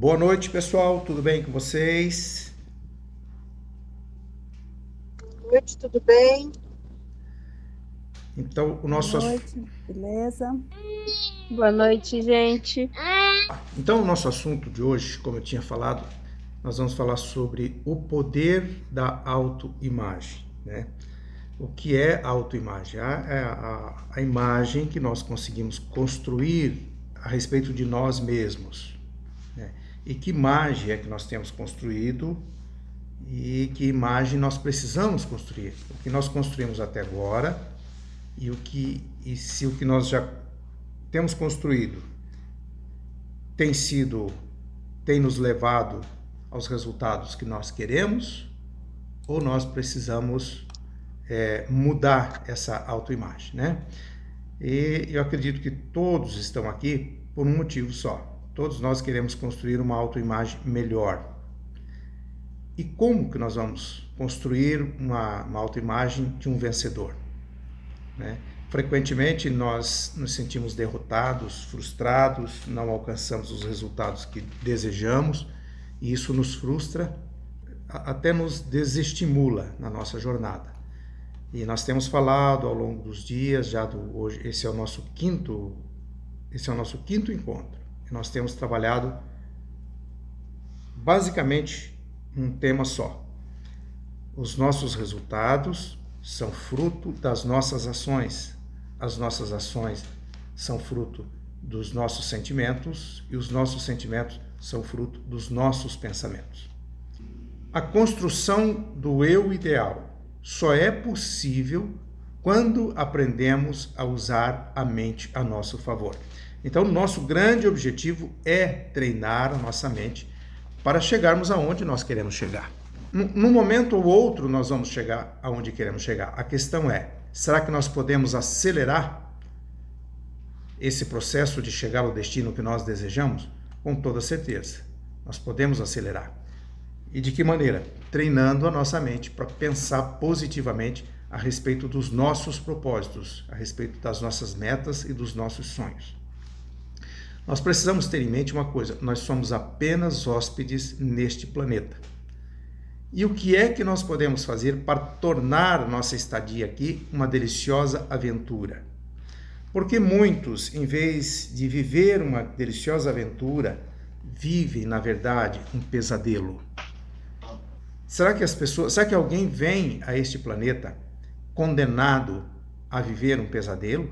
Boa noite, pessoal. Tudo bem com vocês? Boa noite, tudo bem? Então, o Boa nosso, noite, beleza? Boa noite, gente. então, o nosso assunto de hoje, como eu tinha falado, nós vamos falar sobre o poder da autoimagem, né? O que é autoimagem? A imagem que nós conseguimos construir a respeito de nós mesmos, né? E que imagem é que nós temos construído e que imagem nós precisamos construir? O que nós construímos até agora e se o que nós já temos construído tem nos levado aos resultados que nós queremos, ou nós precisamos mudar essa autoimagem, né? E eu acredito que todos estão aqui por um motivo só. Todos nós queremos construir uma autoimagem melhor. E como que nós vamos construir uma autoimagem de um vencedor, né? Frequentemente nós nos sentimos derrotados, frustrados, não alcançamos os resultados que desejamos e isso nos frustra, até nos desestimula na nossa jornada. E nós temos falado ao longo dos dias, hoje esse é o nosso quinto encontro. E nós temos trabalhado basicamente um tema só. Os nossos resultados são fruto das nossas ações. As nossas ações são fruto dos nossos sentimentos e os nossos sentimentos são fruto dos nossos pensamentos. A construção do eu ideal só é possível quando aprendemos a usar a mente a nosso favor. Então, nosso grande objetivo é treinar a nossa mente para chegarmos aonde nós queremos chegar. Num momento ou outro, nós vamos chegar aonde queremos chegar. A questão é, será que nós podemos acelerar esse processo de chegar ao destino que nós desejamos? Com toda certeza, nós podemos acelerar. E de que maneira? Treinando a nossa mente para pensar positivamente a respeito dos nossos propósitos, a respeito das nossas metas e dos nossos sonhos. Nós precisamos ter em mente uma coisa: nós somos apenas hóspedes neste planeta. E o que é que nós podemos fazer para tornar nossa estadia aqui uma deliciosa aventura? Porque muitos, em vez de viver uma deliciosa aventura, vivem, na verdade, um pesadelo. Será que alguém vem a este planeta condenado a viver um pesadelo?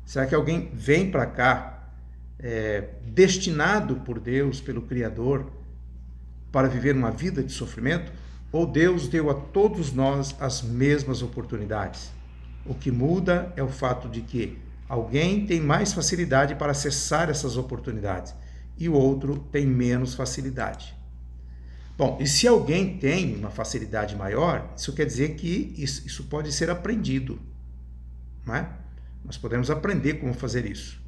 Será que alguém vem para cá destinado por Deus, pelo Criador, para viver uma vida de sofrimento? Ou Deus deu a todos nós as mesmas oportunidades? O que muda é o fato de que alguém tem mais facilidade para acessar essas oportunidades e o outro tem menos facilidade. Bom, e se alguém tem uma facilidade maior, isso quer dizer que isso pode ser aprendido, não é? Nós podemos aprender como fazer isso.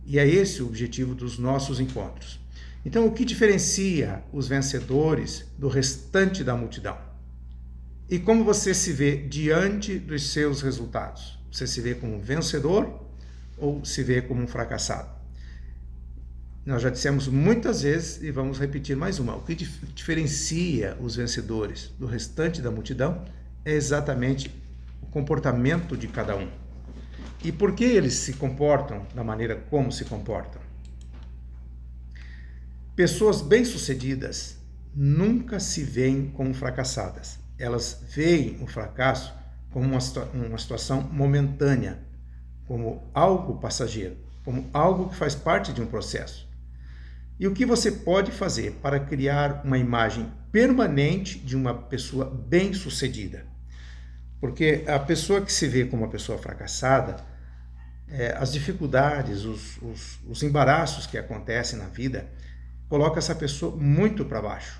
E é esse o objetivo dos nossos encontros. Então, o que diferencia os vencedores do restante da multidão? E como você se vê diante dos seus resultados? Você se vê como um vencedor ou se vê como um fracassado? Nós já dissemos muitas vezes e vamos repetir mais uma. O que diferencia os vencedores do restante da multidão é exatamente o comportamento de cada um. E por que eles se comportam da maneira como se comportam? Pessoas bem-sucedidas nunca se veem como fracassadas. Elas veem o fracasso como uma situação momentânea, como algo passageiro, como algo que faz parte de um processo. E o que você pode fazer para criar uma imagem permanente de uma pessoa bem-sucedida? Porque a pessoa que se vê como uma pessoa fracassada, as dificuldades, os embaraços que acontecem na vida, coloca essa pessoa muito para baixo.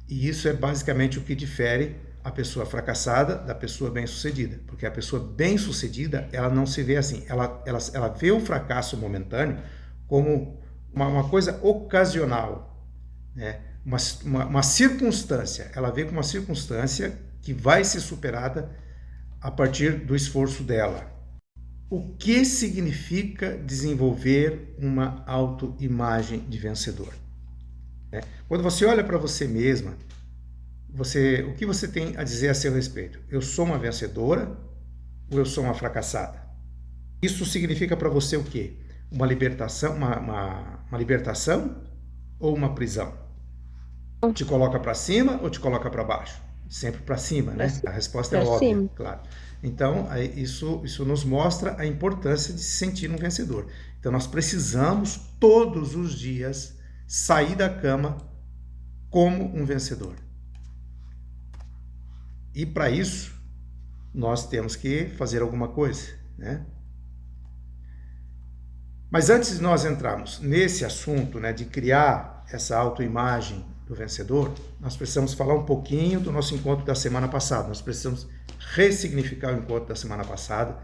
E isso é basicamente o que difere a pessoa fracassada da pessoa bem-sucedida. Porque a pessoa bem-sucedida, ela não se vê assim. Ela vê o fracasso momentâneo como uma coisa ocasional, né? Uma circunstância. Ela vê como uma circunstância que vai ser superada a partir do esforço dela. o que significa desenvolver uma autoimagem de vencedor. Quando você olha para você mesma, o que você tem a dizer a seu respeito? Eu sou uma vencedora ou eu sou uma fracassada? Isso significa para você o quê? Uma libertação, uma libertação ou uma prisão? Te coloca para cima ou te coloca para baixo? Sempre para cima, né? A resposta é óbvia, claro. Então, isso nos mostra a importância de se sentir um vencedor. Então, nós precisamos todos os dias sair da cama como um vencedor. E para isso, nós temos que fazer alguma coisa, né? Mas antes de nós entrarmos nesse assunto, né, de criar essa autoimagem do vencedor, nós precisamos falar um pouquinho do nosso encontro da semana passada. Nós precisamos ressignificar o encontro da semana passada.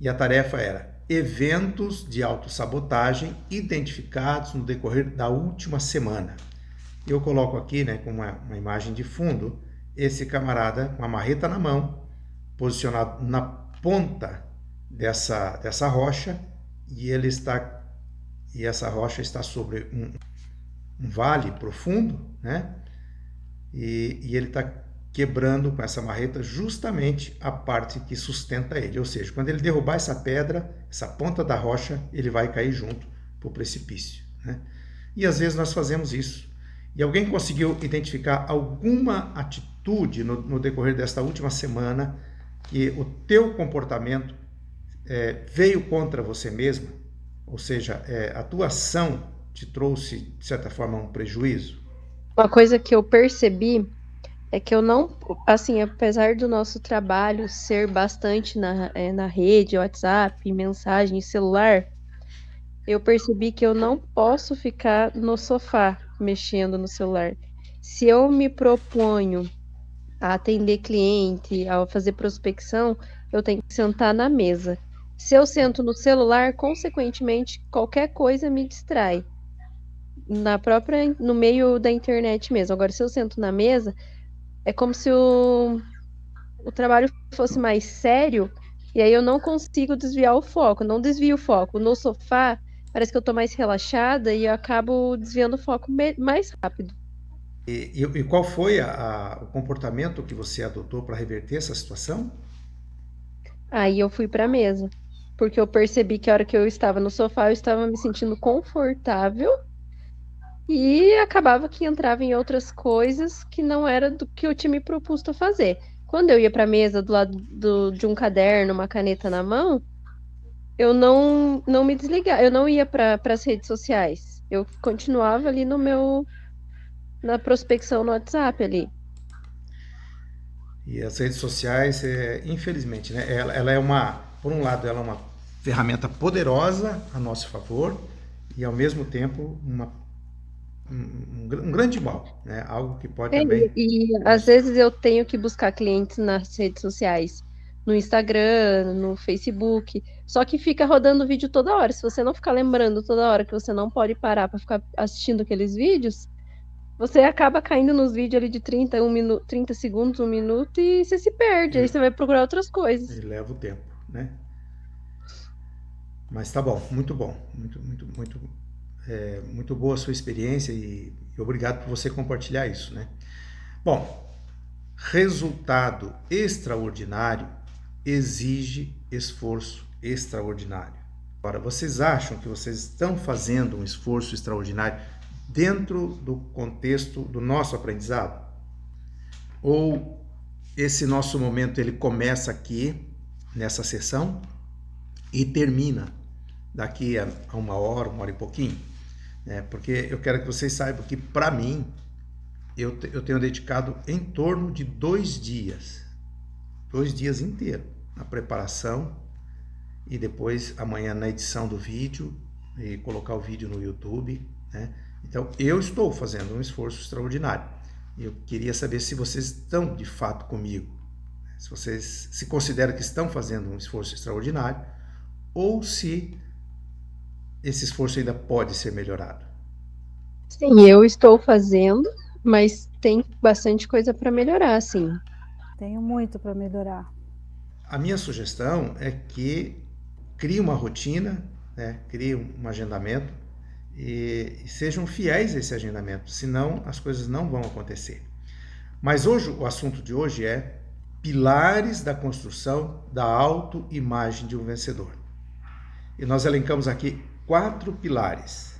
E a tarefa era eventos de autossabotagem identificados no decorrer da última semana. Eu coloco aqui, né, com uma imagem de fundo, esse camarada com a marreta na mão, posicionado na ponta dessa rocha, e essa rocha está sobre um vale profundo, né? E ele está quebrando com essa marreta justamente a parte que sustenta ele. Ou seja, quando ele derrubar essa pedra, essa ponta da rocha, ele vai cair junto para o precipício, né? E às vezes nós fazemos isso. E alguém conseguiu identificar alguma atitude no decorrer desta última semana que o teu comportamento veio contra você mesmo? Ou seja, a tua ação te trouxe, de certa forma, um prejuízo? Uma coisa que eu percebi é que eu não, assim, apesar do nosso trabalho ser bastante na rede, WhatsApp, mensagem, celular, eu percebi que eu não posso ficar no sofá mexendo no celular. Se eu me proponho a atender cliente, a fazer prospecção, eu tenho que sentar na mesa. Se eu sento no celular, consequentemente, qualquer coisa me distrai. No meio da internet mesmo. Agora, se eu sento na mesa, é como se o trabalho fosse mais sério, e aí eu não consigo desviar o foco, não desvio o foco. No sofá, parece que eu tô mais relaxada e eu acabo desviando o foco mais rápido. E qual foi o comportamento que você adotou para reverter essa situação? Aí eu fui pra mesa, porque eu percebi que a hora que eu estava no sofá, eu estava me sentindo confortável e acabava que entrava em outras coisas que não era do que eu tinha me proposto a fazer. Quando eu ia pra mesa do lado de um caderno, uma caneta na mão, eu não me desligava, eu não ia para as redes sociais. Eu continuava ali na prospecção no WhatsApp ali. E as redes sociais, infelizmente, né, ela é por um lado, ela é uma ferramenta poderosa a nosso favor e, ao mesmo tempo, um grande mal, né? Algo que pode também... E às vezes eu tenho que buscar clientes nas redes sociais, no Instagram, no Facebook, só que fica rodando vídeo toda hora. Se você não ficar lembrando toda hora que você não pode parar para ficar assistindo aqueles vídeos, você acaba caindo nos vídeos ali de 30 segundos, 1 minuto, e você se perde. Aí você vai procurar outras coisas. E leva o tempo, né? Mas tá bom, muito bom. Muito boa a sua experiência e obrigado por você compartilhar isso, né? Bom, resultado extraordinário exige esforço extraordinário. Agora, vocês acham que vocês estão fazendo um esforço extraordinário dentro do contexto do nosso aprendizado? Ou esse nosso momento ele começa aqui, nessa sessão, e termina daqui a 1 hora e pouquinho? Porque eu quero que vocês saibam que, para mim, eu tenho dedicado em torno de 2 dias inteiros, na preparação e depois amanhã na edição do vídeo e colocar o vídeo no YouTube, né? Então, eu estou fazendo um esforço extraordinário. Eu queria saber se vocês estão de fato comigo, se vocês se consideram que estão fazendo um esforço extraordinário ou se esse esforço ainda pode ser melhorado. Sim, eu estou fazendo, mas tem bastante coisa para melhorar, sim. Tenho muito para melhorar. A minha sugestão é que crie uma rotina, né? Crie um agendamento e sejam fiéis a esse agendamento, senão as coisas não vão acontecer. Mas hoje, o assunto de hoje é pilares da construção da autoimagem de um vencedor. E nós elencamos aqui 4 pilares.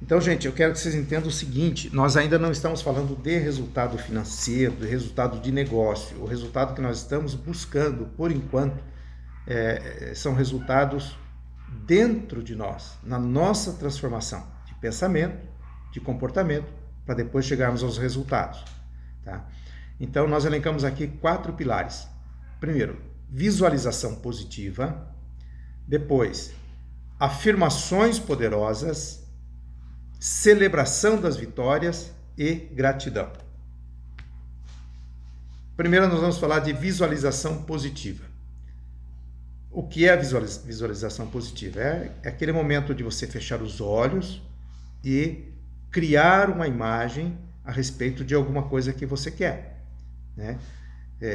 Então, gente, eu quero que vocês entendam o seguinte, nós ainda não estamos falando de resultado financeiro, de resultado de negócio. O resultado que nós estamos buscando, por enquanto, são resultados dentro de nós, na nossa transformação de pensamento, de comportamento, para depois chegarmos aos resultados. Tá? Então, nós elencamos aqui 4 pilares. Primeiro, visualização positiva. Depois, afirmações poderosas, celebração das vitórias e gratidão. Primeiro, nós vamos falar de visualização positiva. O que é a visualização positiva? É aquele momento de você fechar os olhos e criar uma imagem a respeito de alguma coisa que você quer, né?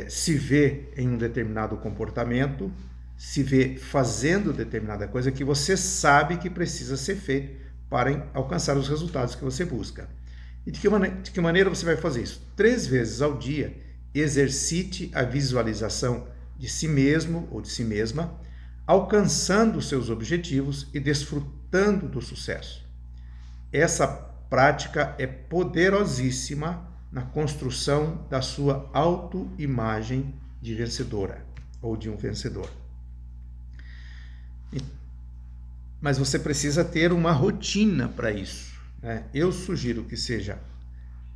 Se vê em um determinado comportamento, se vê fazendo determinada coisa que você sabe que precisa ser feito para alcançar os resultados que você busca. E de que maneira você vai fazer isso? 3 vezes ao dia, exercite a visualização de si mesmo ou de si mesma, alcançando os seus objetivos e desfrutando do sucesso. Essa prática é poderosíssima na construção da sua autoimagem de vencedora ou de um vencedor. Mas você precisa ter uma rotina para isso, né? Eu sugiro que seja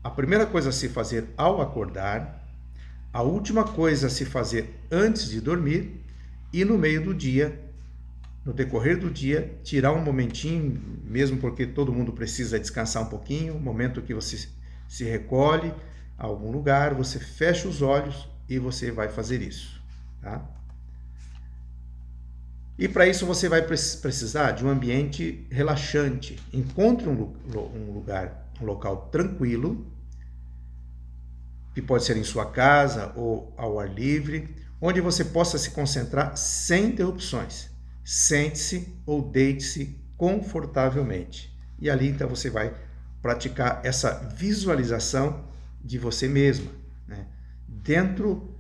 a primeira coisa a se fazer ao acordar, a última coisa a se fazer antes de dormir e no meio do dia, no decorrer do dia, tirar um momentinho, mesmo porque todo mundo precisa descansar um pouquinho, um momento que você se recolhe a algum lugar, você fecha os olhos e você vai fazer isso, tá? E para isso você vai precisar de um ambiente relaxante. Encontre um local tranquilo, que pode ser em sua casa ou ao ar livre, onde você possa se concentrar sem interrupções. Sente-se ou deite-se confortavelmente. E ali então você vai praticar essa visualização de você mesma, né? Dentro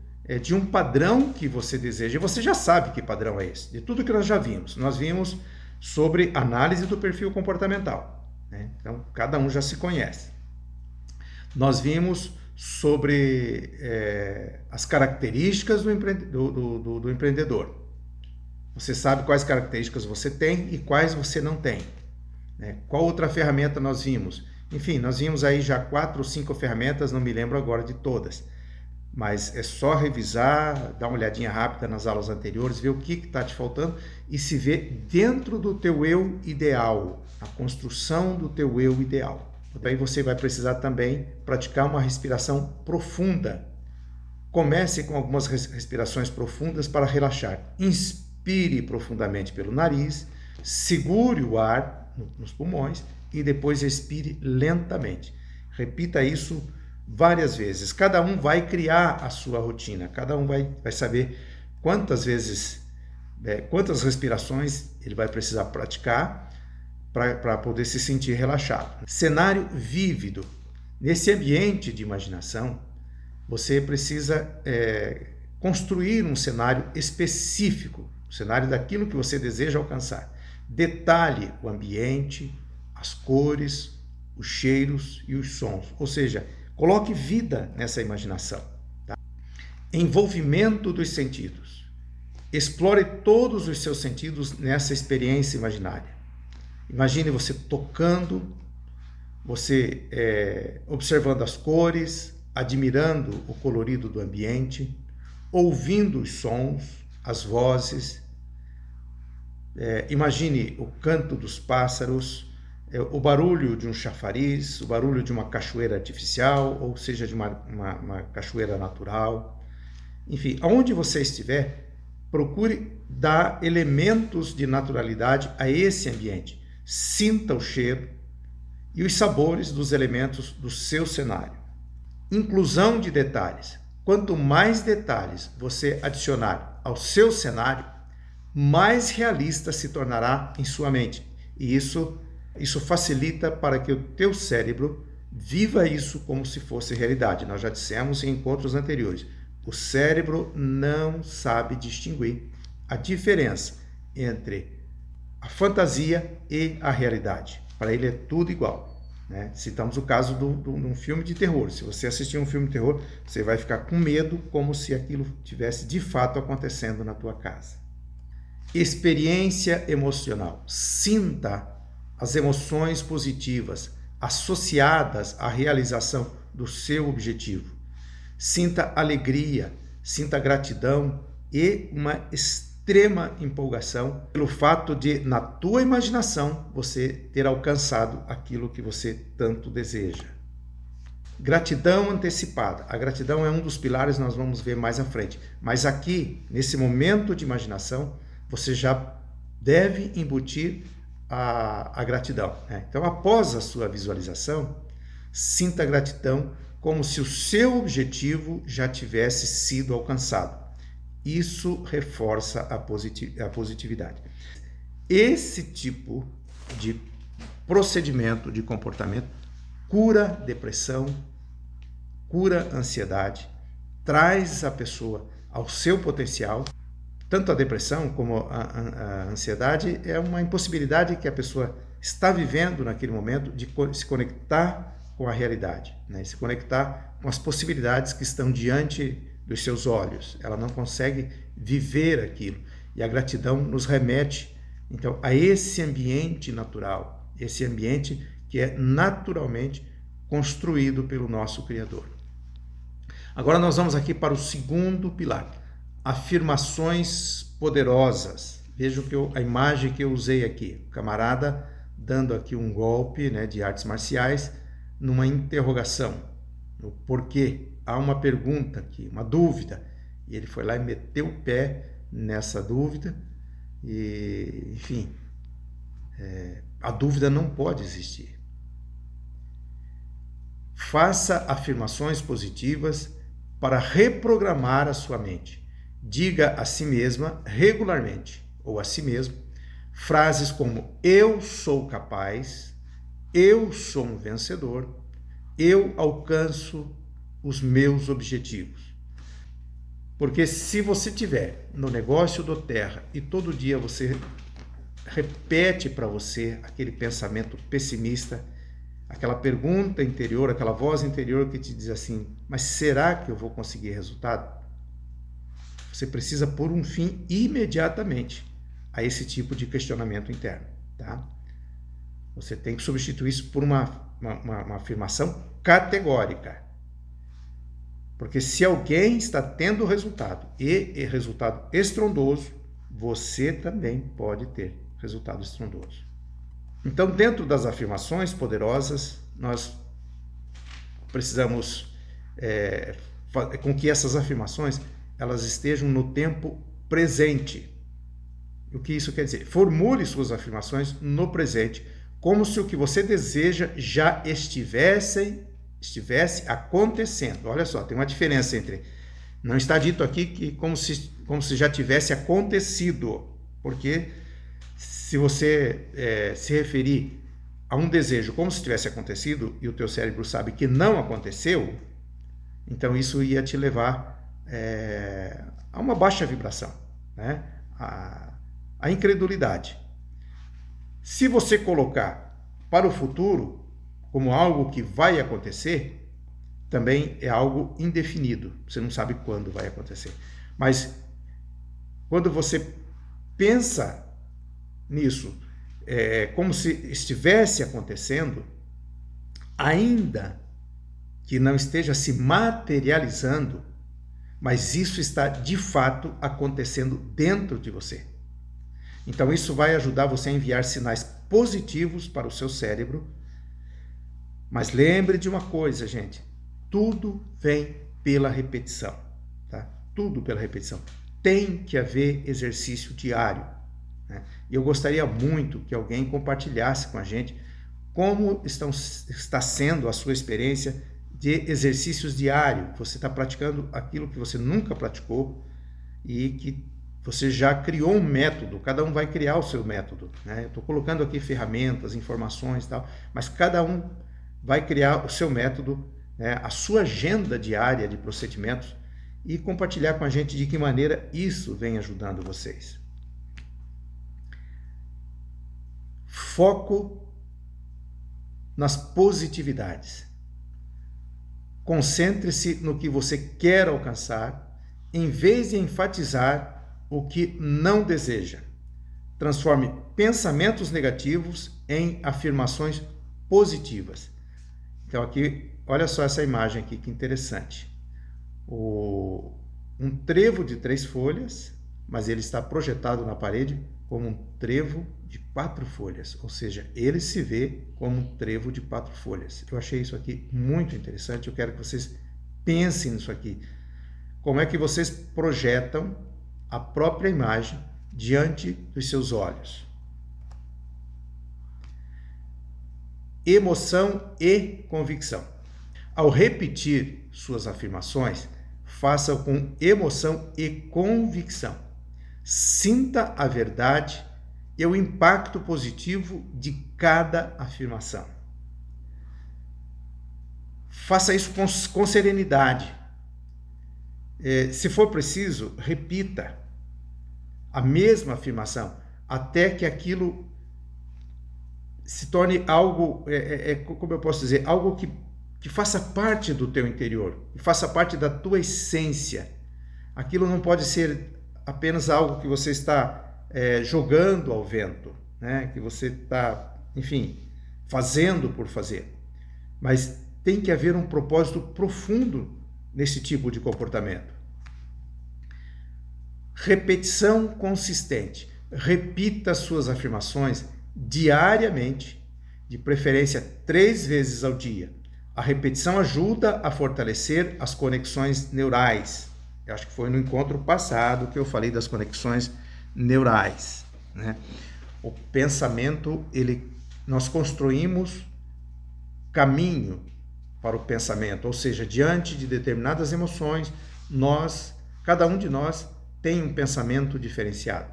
de um padrão que você deseja. E você já sabe que padrão é esse, de tudo que nós já vimos. Nós vimos sobre análise do perfil comportamental, né? Então, cada um já se conhece. Nós vimos sobre as características do empreendedor. Você sabe quais características você tem e quais você não tem, né? Qual outra ferramenta nós vimos? Enfim, nós vimos aí já 4 ou 5 ferramentas, não me lembro agora de todas. Mas é só revisar, dar uma olhadinha rápida nas aulas anteriores, ver o que está te faltando e se ver dentro do teu eu ideal, a construção do teu eu ideal. Daí você vai precisar também praticar uma respiração profunda. Comece com algumas respirações profundas para relaxar. Inspire profundamente pelo nariz, segure o ar nos pulmões e depois expire lentamente. Repita isso várias vezes. Cada um vai criar a sua rotina, cada um vai saber quantas vezes, quantas respirações ele vai precisar praticar para poder se sentir relaxado. Cenário vívido. Nesse ambiente de imaginação, você precisa construir um cenário específico, o cenário daquilo que você deseja alcançar. Detalhe o ambiente, as cores, os cheiros e os sons, ou seja, coloque vida nessa imaginação. Tá? Envolvimento dos sentidos. Explore todos os seus sentidos nessa experiência imaginária. Imagine você tocando, você observando as cores, admirando o colorido do ambiente, ouvindo os sons, as vozes. Imagine o canto dos pássaros, o barulho de um chafariz, o barulho de uma cachoeira artificial, ou seja, de uma cachoeira natural. Enfim, aonde você estiver, procure dar elementos de naturalidade a esse ambiente. Sinta o cheiro e os sabores dos elementos do seu cenário. Inclusão de detalhes. Quanto mais detalhes você adicionar ao seu cenário, mais realista se tornará em sua mente. E isso facilita para que o teu cérebro viva isso como se fosse realidade. Nós já dissemos em encontros anteriores, o cérebro não sabe distinguir a diferença entre a fantasia e a realidade. Para ele é tudo igual. Né? Citamos o caso de um filme de terror. Se você assistir um filme de terror, você vai ficar com medo como se aquilo tivesse de fato acontecendo na tua casa. Experiência emocional. Sinta as emoções positivas associadas à realização do seu objetivo. Sinta alegria, sinta gratidão e uma extrema empolgação pelo fato de, na tua imaginação, você ter alcançado aquilo que você tanto deseja. Gratidão antecipada. A gratidão é um dos pilares, nós vamos ver mais à frente. Mas aqui, nesse momento de imaginação, você já deve embutir a gratidão. Né? Então, após a sua visualização, sinta a gratidão como se o seu objetivo já tivesse sido alcançado. Isso reforça a positividade. Esse tipo de procedimento, de comportamento, cura depressão, cura ansiedade, traz a pessoa ao seu potencial. Tanto a depressão como a ansiedade é uma impossibilidade que a pessoa está vivendo naquele momento de se conectar com a realidade, né? Se conectar com as possibilidades que estão diante dos seus olhos. Ela não consegue viver aquilo. E a gratidão nos remete, então, a esse ambiente natural, esse ambiente que é naturalmente construído pelo nosso Criador. Agora nós vamos aqui para o segundo pilar, afirmações poderosas. Veja a imagem que eu usei aqui, o camarada dando aqui um golpe, né, de artes marciais, numa interrogação, o porquê. Há uma pergunta aqui, uma dúvida, e ele foi lá e meteu o pé nessa dúvida, e, enfim, a dúvida não pode existir. Faça afirmações positivas para reprogramar a sua mente. Diga a si mesma regularmente, ou a si mesmo, frases como: eu sou capaz, eu sou um vencedor, eu alcanço os meus objetivos. Porque se você tiver no negócio do terra e todo dia você repete para você aquele pensamento pessimista, aquela pergunta interior, aquela voz interior que te diz assim: mas será que eu vou conseguir resultado? Você precisa pôr um fim imediatamente a esse tipo de questionamento interno, tá? Você tem que substituir isso por uma afirmação categórica. Porque se alguém está tendo resultado e resultado estrondoso, você também pode ter resultado estrondoso. Então, dentro das afirmações poderosas, nós precisamos com que essas afirmações elas estejam no tempo presente. O que isso quer dizer? Formule suas afirmações no presente, como se o que você deseja já estivesse acontecendo. Olha só, tem uma diferença entre... Não está dito aqui que como se já tivesse acontecido, porque se você se referir a um desejo como se tivesse acontecido e o teu cérebro sabe que não aconteceu, então isso ia te levar a uma baixa vibração, né? A incredulidade. Se você colocar para o futuro como algo que vai acontecer, também é algo indefinido. Você não sabe quando vai acontecer. Mas quando você pensa nisso como se estivesse acontecendo, ainda que não esteja se materializando, mas isso está de fato acontecendo dentro de você. Então isso vai ajudar você a enviar sinais positivos para o seu cérebro. Mas lembre de uma coisa, gente, tudo vem pela repetição, tá? Tudo pela repetição. Tem que haver exercício diário, né? E eu gostaria muito que alguém compartilhasse com a gente como está sendo a sua experiência de exercícios diários. Você está praticando aquilo que você nunca praticou e que você já criou um método, cada um vai criar o seu método, né? Eu estou colocando aqui ferramentas, informações e tal, mas cada um vai criar o seu método, né? A sua agenda diária de procedimentos e compartilhar com a gente de que maneira isso vem ajudando vocês. Foco nas positividades. Concentre-se no que você quer alcançar, em vez de enfatizar o que não deseja. Transforme pensamentos negativos em afirmações positivas. Então aqui, olha só essa imagem aqui, que interessante. Um trevo de 3 folhas, mas ele está projetado na parede como um trevo de 4 folhas, ou seja, ele se vê como um trevo de 4 folhas. Eu achei isso aqui muito interessante, eu quero que vocês pensem nisso aqui. Como é que vocês projetam a própria imagem diante dos seus olhos? Emoção e convicção. Ao repetir suas afirmações, faça com emoção e convicção. Sinta a verdade e o impacto positivo de cada afirmação. Faça isso com serenidade. Se for preciso, repita a mesma afirmação até que aquilo se torne algo, como eu posso dizer, algo que faça parte do teu interior, que faça parte da tua essência. Aquilo não pode ser apenas algo que você está jogando ao vento, né? Que você está, enfim, fazendo por fazer. Mas tem que haver um propósito profundo nesse tipo de comportamento. Repetição consistente. Repita suas afirmações diariamente, de preferência 3 vezes ao dia. A repetição ajuda a fortalecer as conexões neurais. Eu acho que foi no encontro passado que eu falei das conexões neurais, né? O pensamento, nós construímos caminho para o pensamento, ou seja, diante de determinadas emoções, cada um de nós tem um pensamento diferenciado.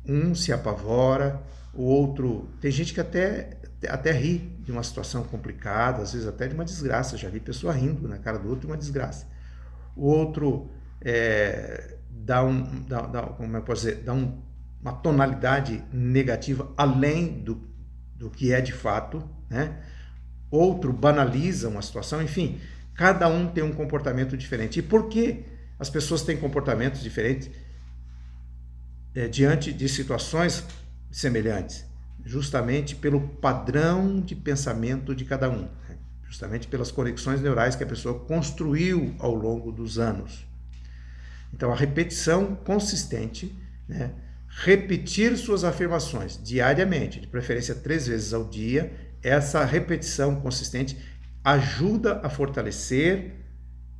Um se apavora, o outro... Tem gente que até ri de uma situação complicada, às vezes até de uma desgraça. Já vi pessoa rindo na cara do outro de uma desgraça. O outro dá uma tonalidade negativa além do que é de fato, né? Outro banaliza uma situação, enfim, cada um tem um comportamento diferente. E por que as pessoas têm comportamentos diferentes diante de situações semelhantes? Justamente pelo padrão de pensamento de cada um, né? Justamente pelas conexões neurais que a pessoa construiu ao longo dos anos. Então, a repetição consistente, né? Repetir suas afirmações diariamente, de preferência 3 vezes ao dia, essa repetição consistente ajuda a fortalecer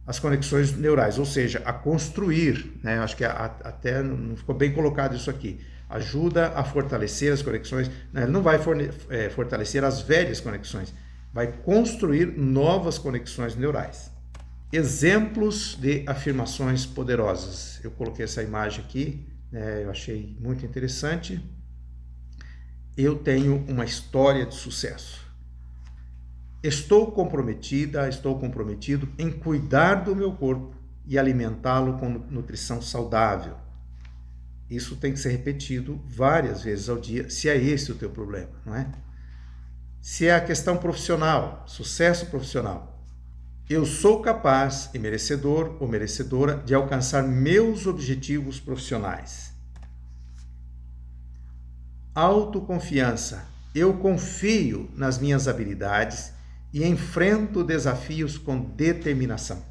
as conexões neurais, ou seja, a construir, né? Acho que até não ficou bem colocado isso aqui. Ajuda a fortalecer as conexões, né? Não vai fortalecer as velhas conexões, vai construir novas conexões neurais. Exemplos de afirmações poderosas. Eu coloquei essa imagem aqui, né? Eu achei muito interessante. Eu tenho uma história de sucesso. Estou comprometido em cuidar do meu corpo e alimentá-lo com nutrição saudável. Isso tem que ser repetido várias vezes ao dia, se é esse o teu problema, não é? Se é a questão profissional, sucesso profissional. Eu sou capaz e merecedor ou merecedora de alcançar meus objetivos profissionais. Autoconfiança. Eu confio nas minhas habilidades e enfrento desafios com determinação.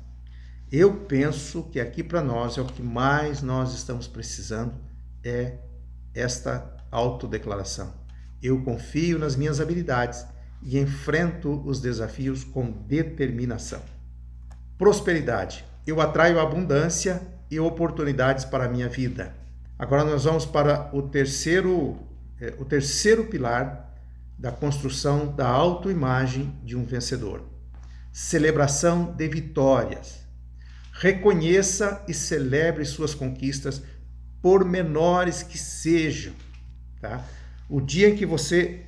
Eu penso que aqui para nós é o que mais nós estamos precisando, é esta autodeclaração. Eu confio nas minhas habilidades e enfrento os desafios com determinação. Prosperidade. Eu atraio abundância e oportunidades para a minha vida. Agora nós vamos para o terceiro pilar da construção da autoimagem de um vencedor. Celebração de vitórias. Reconheça e celebre suas conquistas por menores que sejam, tá? O dia em que você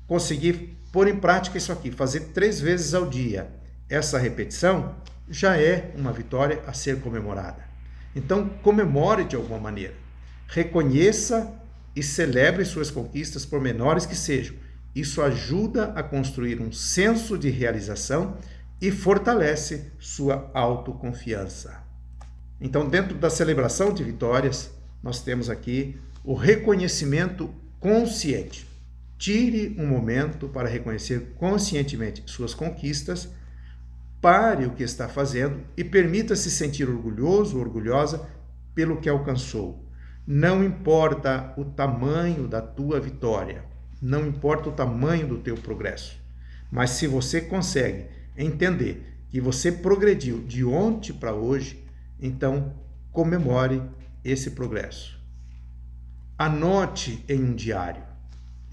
conseguir pôr em prática isso aqui, fazer 3 vezes ao dia essa repetição, já é uma vitória a ser comemorada. Então, comemore de alguma maneira. Reconheça e celebre suas conquistas, por menores que sejam. Isso ajuda a construir um senso de realização e fortalece sua autoconfiança. Então, dentro da celebração de vitórias, nós temos aqui o reconhecimento consciente. Tire um momento para reconhecer conscientemente suas conquistas, pare o que está fazendo e permita-se sentir orgulhoso ou orgulhosa pelo que alcançou. Não importa o tamanho da tua vitória, não importa o tamanho do teu progresso, mas se você consegue entender que você progrediu de ontem para hoje, então comemore esse progresso. Anote em um diário.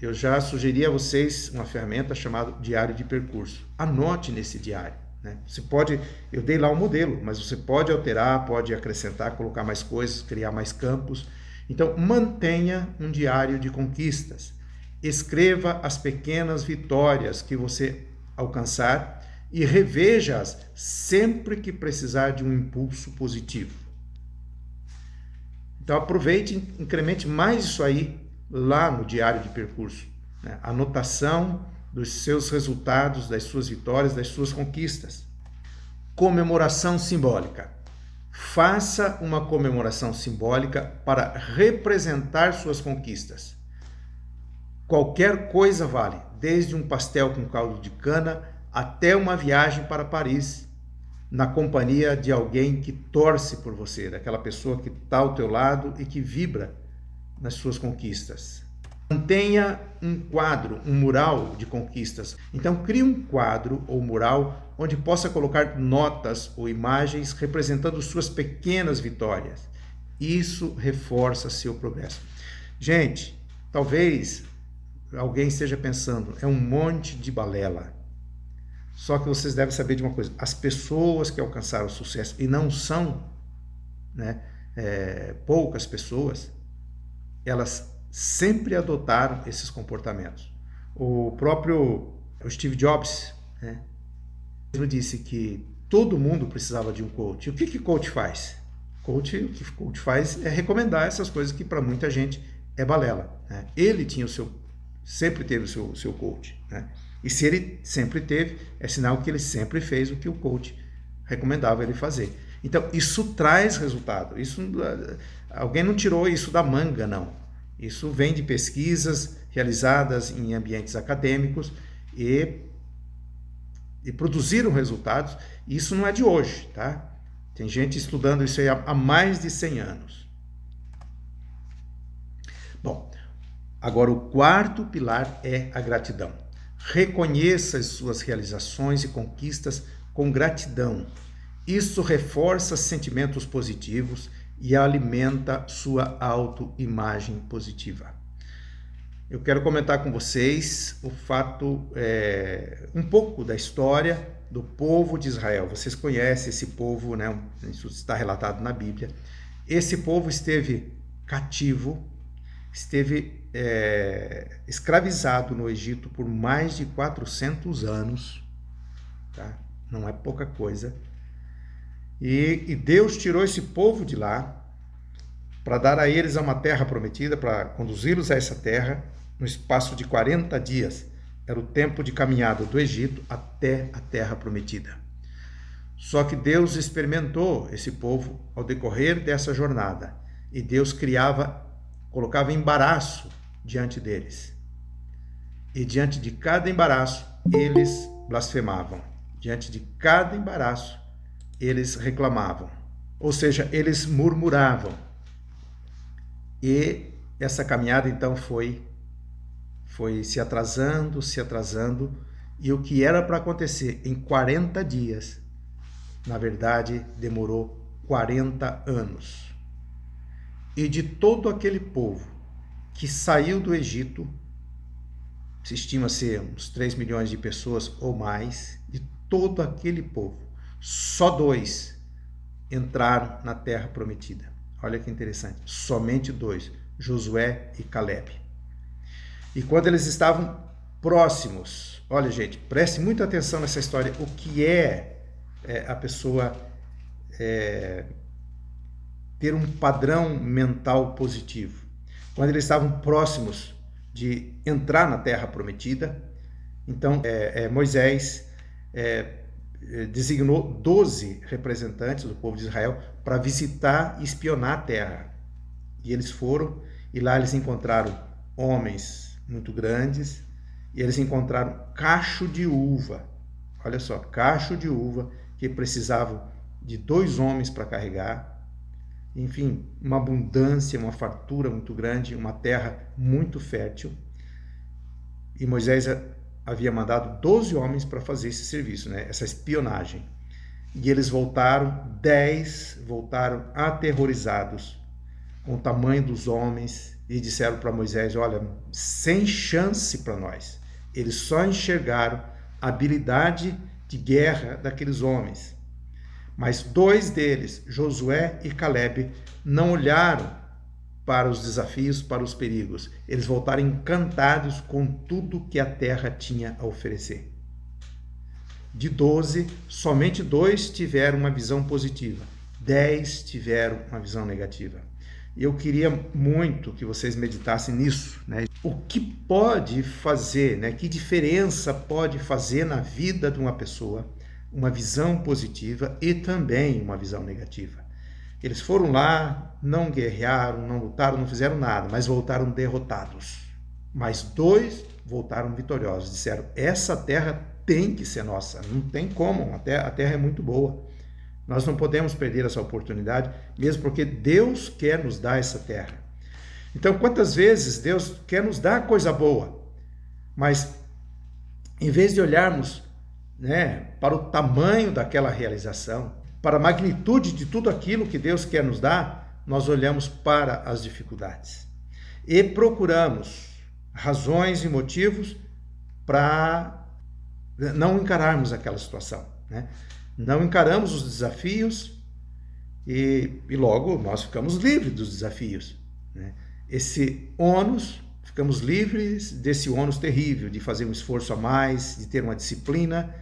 Eu já sugeri a vocês uma ferramenta chamada Diário de Percurso. Anote nesse diário, né? Você pode, eu dei lá um modelo, mas você pode alterar, pode acrescentar, colocar mais coisas, criar mais campos. Então, mantenha um diário de conquistas. Escreva as pequenas vitórias que você alcançar e reveja-as sempre que precisar de um impulso positivo. Então, aproveite e incremente mais isso aí lá no diário de percurso, né? Anotação dos seus resultados, das suas vitórias, das suas conquistas. Comemoração simbólica. Faça uma comemoração simbólica para representar suas conquistas. Qualquer coisa vale, desde um pastel com caldo de cana até uma viagem para Paris, na companhia de alguém que torce por você, daquela pessoa que está ao teu lado e que vibra nas suas conquistas. Mantenha um quadro, um mural de conquistas. Então, crie um quadro ou mural onde possa colocar notas ou imagens representando suas pequenas vitórias. Isso reforça seu progresso. Gente, talvez alguém esteja pensando, é um monte de balela. Só que vocês devem saber de uma coisa, as pessoas que alcançaram sucesso, e não são, né, poucas pessoas, elas sempre adotaram esses comportamentos. O próprio Steve Jobs, né, mesmo disse que todo mundo precisava de um coach. O que coach faz? O que coach faz é recomendar essas coisas que para muita gente é balela, né? Ele tinha sempre teve o seu coach, né? E se ele sempre teve, é sinal que ele sempre fez o que o coach recomendava ele fazer. Então, isso traz resultado. Alguém não tirou isso da manga, não. Isso vem de pesquisas realizadas em ambientes acadêmicos e produziram resultados. Isso não é de hoje, tá? Tem gente estudando isso aí há mais de 100 anos. Bom, agora o quarto pilar é a gratidão. Reconheça as suas realizações e conquistas com gratidão. Isso reforça sentimentos positivos e alimenta sua autoimagem positiva. Eu quero comentar com vocês o fato, um pouco da história do povo de Israel. Vocês conhecem esse povo, né? Isso está relatado na Bíblia. Esse povo esteve cativo, esteve escravizado no Egito por mais de 400 anos, tá? Não é pouca coisa. E Deus tirou esse povo de lá para dar a eles uma terra prometida, para conduzi-los a essa terra no espaço de 40 dias. Era o tempo de caminhada do Egito até a terra prometida. Só que Deus experimentou esse povo ao decorrer dessa jornada. E Deus colocava embaraço diante deles. E diante de cada embaraço, eles blasfemavam. Diante de cada embaraço, eles reclamavam. Ou seja, eles murmuravam. E essa caminhada, então, foi se atrasando, e o que era para acontecer em 40 dias, na verdade, demorou 40 anos. E de todo aquele povo que saiu do Egito, se estima ser uns 3 milhões de pessoas ou mais, de todo aquele povo, só 2 entraram na terra prometida. Olha que interessante. Somente 2, Josué e Calebe. E quando eles estavam próximos, olha, gente, preste muita atenção nessa história. O que é a pessoa ter um padrão mental positivo? Quando eles estavam próximos de entrar na terra prometida, então Moisés designou 12 representantes do povo de Israel para visitar e espionar a terra. E eles foram, e lá eles encontraram homens muito grandes, e eles encontraram cacho de uva. Olha só, cacho de uva que precisavam de 2 homens para carregar. Enfim, uma abundância, uma fartura muito grande, uma terra muito fértil. E Moisés havia mandado 12 homens para fazer esse serviço, né? Essa espionagem. E eles voltaram, 10 voltaram aterrorizados com o tamanho dos homens e disseram para Moisés, olha, sem chance para nós. Eles só enxergaram a habilidade de guerra daqueles homens. Mas 2 deles, Josué e Calebe, não olharam para os desafios, para os perigos. Eles voltaram encantados com tudo que a terra tinha a oferecer. De 12, somente 2 tiveram uma visão positiva. 10 tiveram uma visão negativa. E eu queria muito que vocês meditassem nisso, né? O que pode fazer, né? Que diferença pode fazer na vida de uma pessoa uma visão positiva e também uma visão negativa? Eles foram lá, não guerrearam, não lutaram, não fizeram nada, mas voltaram derrotados. Mas 2 voltaram vitoriosos, disseram, essa terra tem que ser nossa, não tem como, a terra é muito boa. Nós não podemos perder essa oportunidade, mesmo porque Deus quer nos dar essa terra. Então, quantas vezes Deus quer nos dar coisa boa, mas em vez de olharmos, né, para o tamanho daquela realização, para a magnitude de tudo aquilo que Deus quer nos dar, nós olhamos para as dificuldades e procuramos razões e motivos para não encararmos aquela situação, né? Não encaramos os desafios e logo nós ficamos livres dos desafios, né? Esse ônus, ficamos livres desse ônus terrível de fazer um esforço a mais, de ter uma disciplina,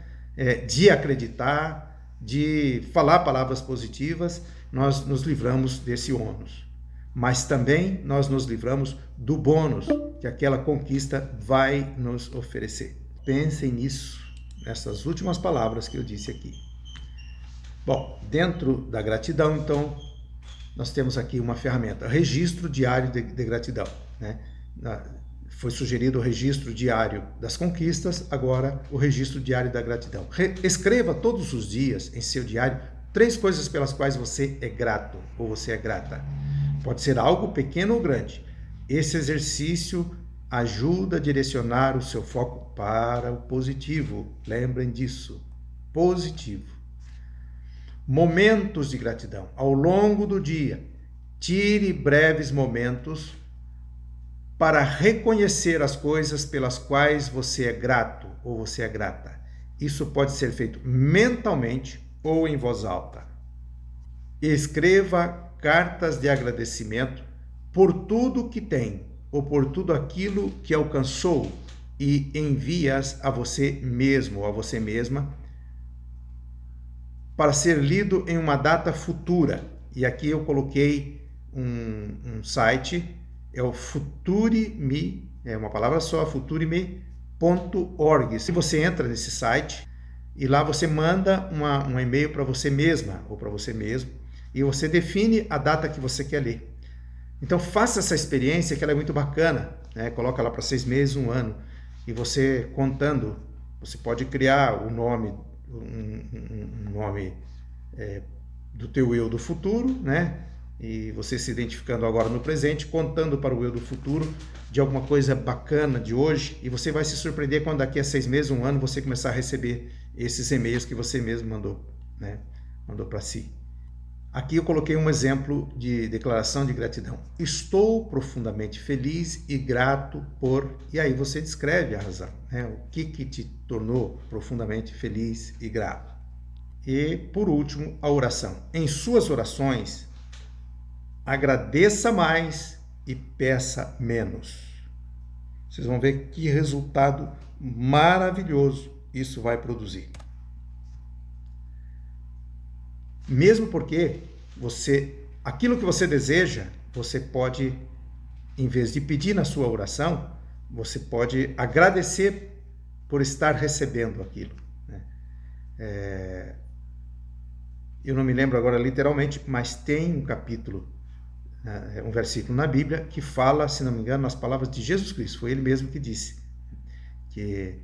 de acreditar, de falar palavras positivas, nós nos livramos desse ônus. Mas também nós nos livramos do bônus que aquela conquista vai nos oferecer. Pensem nisso, nessas últimas palavras que eu disse aqui. Bom, dentro da gratidão, então, nós temos aqui uma ferramenta, registro diário de gratidão, né? Foi sugerido o registro diário das conquistas, agora o registro diário da gratidão. Escreva todos os dias em seu diário 3 coisas pelas quais você é grato ou você é grata. Pode ser algo pequeno ou grande. Esse exercício ajuda a direcionar o seu foco para o positivo. Lembrem disso, positivo. Momentos de gratidão. Ao longo do dia, tire breves momentos para reconhecer as coisas pelas quais você é grato ou você é grata. Isso pode ser feito mentalmente ou em voz alta. Escreva cartas de agradecimento por tudo que tem ou por tudo aquilo que alcançou e envie-as a você mesmo ou a você mesma para ser lido em uma data futura. E aqui eu coloquei um site, é o Futurime, é uma palavra só, futurime.org. Se você entra nesse site e lá você manda um e-mail para você mesma ou para você mesmo e você define a data que você quer ler. Então faça essa experiência que ela é muito bacana, né? Coloca lá para 6 meses, 1 ano e você contando, você pode criar o nome, um nome do teu eu do futuro, né? E você se identificando agora no presente, contando para o eu do futuro de alguma coisa bacana de hoje, e você vai se surpreender quando daqui a 6 meses, 1 ano, você começar a receber esses e-mails que você mesmo mandou, né? Mandou para si. Aqui eu coloquei um exemplo de declaração de gratidão. Estou profundamente feliz e grato por... E aí você descreve a razão, né? O que te tornou profundamente feliz e grato. E, por último, a oração. Em suas orações, agradeça mais e peça menos. Vocês vão ver que resultado maravilhoso isso vai produzir. Mesmo porque aquilo que você deseja, você pode, em vez de pedir na sua oração, você pode agradecer por estar recebendo aquilo. Eu não me lembro agora literalmente, mas tem um capítulo, um versículo na Bíblia que fala, se não me engano, nas palavras de Jesus Cristo. Foi ele mesmo que disse que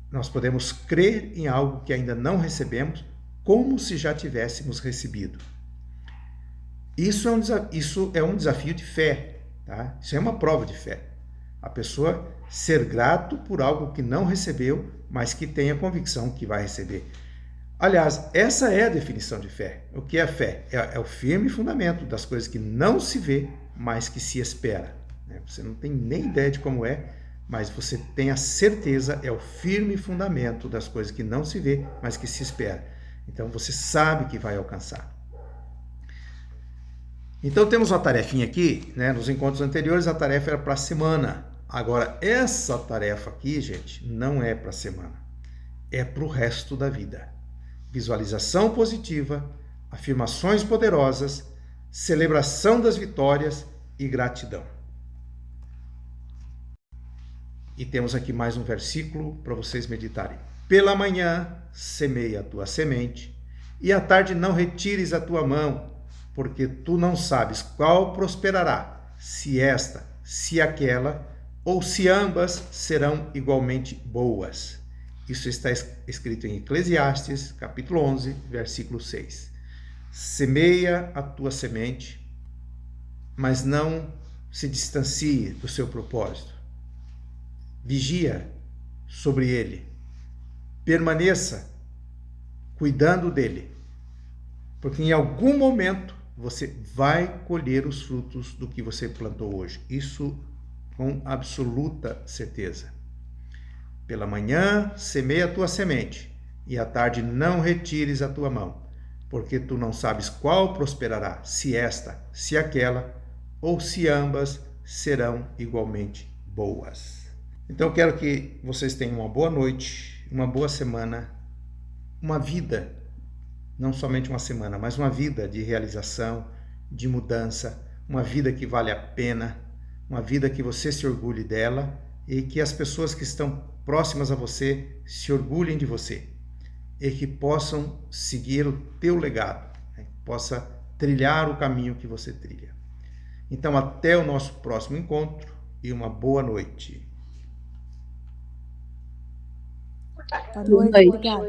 nós podemos crer em algo que ainda não recebemos, como se já tivéssemos recebido. Isso é um desafio de fé, tá? Isso é uma prova de fé. A pessoa ser grato por algo que não recebeu, mas que tem a convicção que vai receber. Aliás, essa é a definição de fé. O que é a fé? É o firme fundamento das coisas que não se vê, mas que se espera. Você não tem nem ideia de como é, mas você tem a certeza, é o firme fundamento das coisas que não se vê, mas que se espera. Então você sabe que vai alcançar. Então temos uma tarefinha aqui, nos encontros anteriores a tarefa era para a semana. Agora essa tarefa aqui, gente, não é para a semana, é para o resto da vida. Visualização positiva, afirmações poderosas, celebração das vitórias e gratidão. E temos aqui mais um versículo para vocês meditarem. Pela manhã, semeia a tua semente, e à tarde não retires a tua mão, porque tu não sabes qual prosperará, se esta, se aquela, ou se ambas serão igualmente boas. Isso está escrito em Eclesiastes, capítulo 11, versículo 6. Semeia a tua semente, mas não se distancie do seu propósito. Vigia sobre ele. Permaneça cuidando dele, porque em algum momento você vai colher os frutos do que você plantou hoje. Isso com absoluta certeza. Pela manhã, semeia a tua semente, e à tarde não retires a tua mão, porque tu não sabes qual prosperará, se esta, se aquela, ou se ambas serão igualmente boas. Então, eu quero que vocês tenham uma boa noite, uma boa semana, uma vida, não somente uma semana, mas uma vida de realização, de mudança, uma vida que vale a pena, uma vida que você se orgulhe dela e que as pessoas que estão próximas a você se orgulhem de você e que possam seguir o teu legado, possa trilhar o caminho que você trilha. Então, até o nosso próximo encontro e uma boa noite. Boa noite, obrigada.